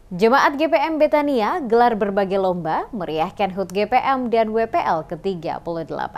Jemaat GPM Betania gelar berbagai lomba meriahkan HUT GPM dan WPL ke-38.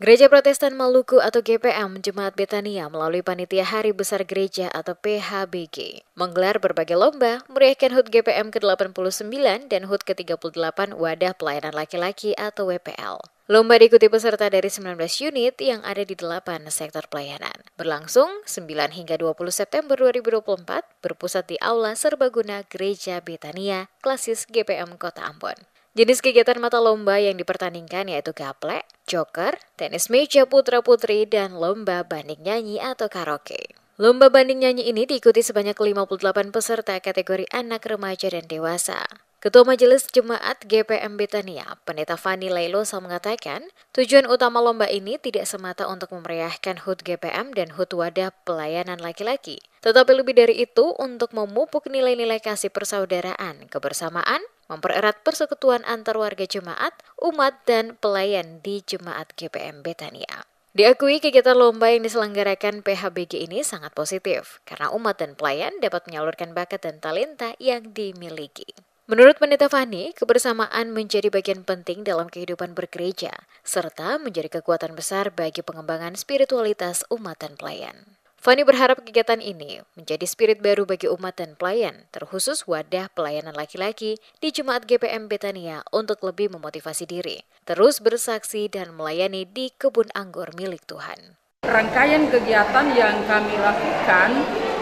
Gereja Protestan Maluku atau GPM Jemaat Betania melalui Panitia Hari Besar Gereja atau PHBG menggelar berbagai lomba meriahkan HUT GPM ke-89 dan HUT ke-38 Wadah Pelayanan Laki-Laki atau WPL. Lomba diikuti peserta dari 19 unit yang ada di 8 sektor pelayanan. Berlangsung 9 hingga 20 September 2024 berpusat di Aula Serbaguna Gereja Betania, Klasis GPM Kota Ambon. Jenis kegiatan mata lomba yang dipertandingkan yaitu gaplek, joker, tenis meja putra-putri, dan lomba banding nyanyi atau karaoke. Lomba banding nyanyi ini diikuti sebanyak 58 peserta kategori anak, remaja, dan dewasa. Ketua Majelis Jemaat GPM Betania, Pendeta Fani Lailosa mengatakan, tujuan utama lomba ini tidak semata untuk memeriahkan HUT GPM dan HUT Wadah Pelayanan Laki-Laki, tetapi lebih dari itu untuk memupuk nilai-nilai kasih persaudaraan, kebersamaan, mempererat persekutuan antar warga jemaat, umat, dan pelayan di Jemaat GPM Betania. Diakui kegiatan lomba yang diselenggarakan PHBG ini sangat positif, karena umat dan pelayan dapat menyalurkan bakat dan talenta yang dimiliki. Menurut Pendeta Fani, kebersamaan menjadi bagian penting dalam kehidupan bergereja, serta menjadi kekuatan besar bagi pengembangan spiritualitas umat dan pelayan. Fani berharap kegiatan ini menjadi spirit baru bagi umat dan pelayan, terkhusus wadah pelayanan laki-laki di Jemaat GPM Betania untuk lebih memotivasi diri, terus bersaksi dan melayani di kebun anggur milik Tuhan. Rangkaian kegiatan yang kami lakukan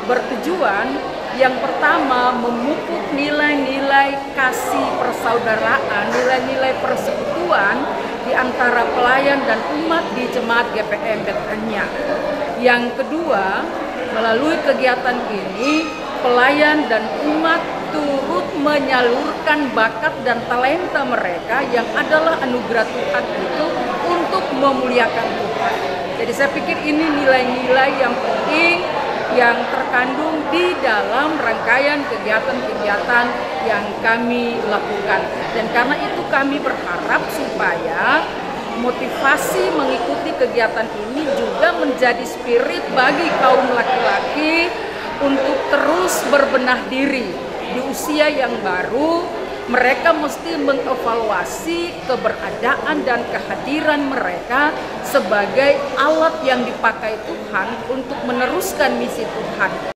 bertujuan yang pertama memupuk nilai-nilai kasih persaudaraan, nilai-nilai persekutuan di antara pelayan dan umat di Jemaat GPM Betania. Yang kedua, melalui kegiatan ini, pelayan dan umat turut menyalurkan bakat dan talenta mereka yang adalah anugerah Tuhan itu untuk memuliakan Tuhan. Jadi saya pikir ini nilai-nilai yang penting yang terkandung di dalam rangkaian kegiatan-kegiatan yang kami lakukan. Dan karena itu kami berharap supaya motivasi mengikuti kegiatan ini juga menjadi spirit bagi kaum laki-laki untuk terus berbenah diri. Di usia yang baru, mereka mesti mengevaluasi keberadaan dan kehadiran mereka sebagai alat yang dipakai Tuhan untuk meneruskan misi Tuhan.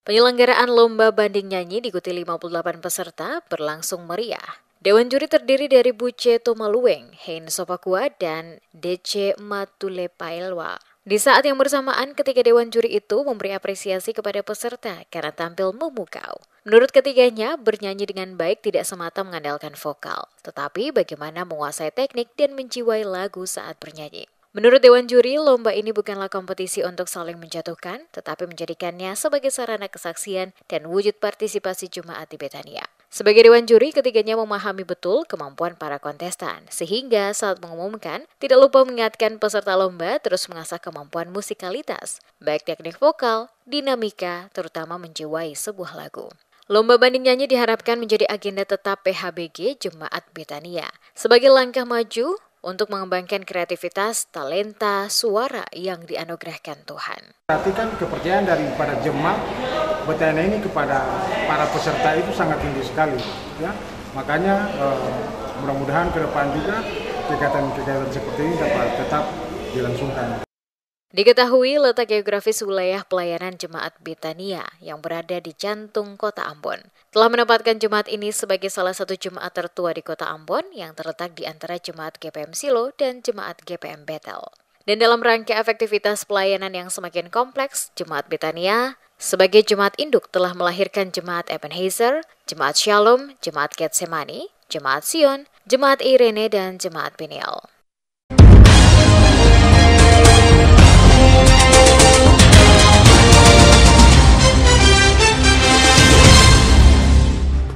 Penyelenggaraan lomba banding nyanyi diikuti 58 peserta berlangsung meriah. Dewan juri terdiri dari Buce Tomalueng, Hein Sopakua, dan DC Matulepailwa. Di saat yang bersamaan, ketiga dewan juri itu memberi apresiasi kepada peserta karena tampil memukau. Menurut ketiganya, bernyanyi dengan baik tidak semata mengandalkan vokal, tetapi bagaimana menguasai teknik dan menjiwai lagu saat bernyanyi. Menurut dewan juri, lomba ini bukanlah kompetisi untuk saling menjatuhkan, tetapi menjadikannya sebagai sarana kesaksian dan wujud partisipasi jemaat di Betania. Sebagai dewan juri, ketiganya memahami betul kemampuan para kontestan, sehingga saat mengumumkan, tidak lupa mengingatkan peserta lomba terus mengasah kemampuan musikalitas, baik teknik vokal, dinamika, terutama menjiwai sebuah lagu. Lomba banding nyanyi diharapkan menjadi agenda tetap PHBG Jemaat Betania, sebagai langkah maju untuk mengembangkan kreativitas, talenta, suara yang dianugerahkan Tuhan. Perhatikan kepercayaan daripada jemaat Betania ini kepada para peserta itu sangat tinggi sekali, ya. Makanya mudah-mudahan ke depan juga kegiatan-kegiatan seperti ini dapat tetap dilangsungkan. Diketahui letak geografis wilayah pelayanan Jemaat Betania yang berada di jantung Kota Ambon telah menempatkan jemaat ini sebagai salah satu jemaat tertua di Kota Ambon yang terletak di antara Jemaat GPM Silo dan Jemaat GPM Betel. Dan dalam rangka efektivitas pelayanan yang semakin kompleks, Jemaat Betania sebagai jemaat induk telah melahirkan Jemaat Ebenezer, Jemaat Shalom, Jemaat Getsemani, Jemaat Sion, Jemaat Irene, dan Jemaat Peniel.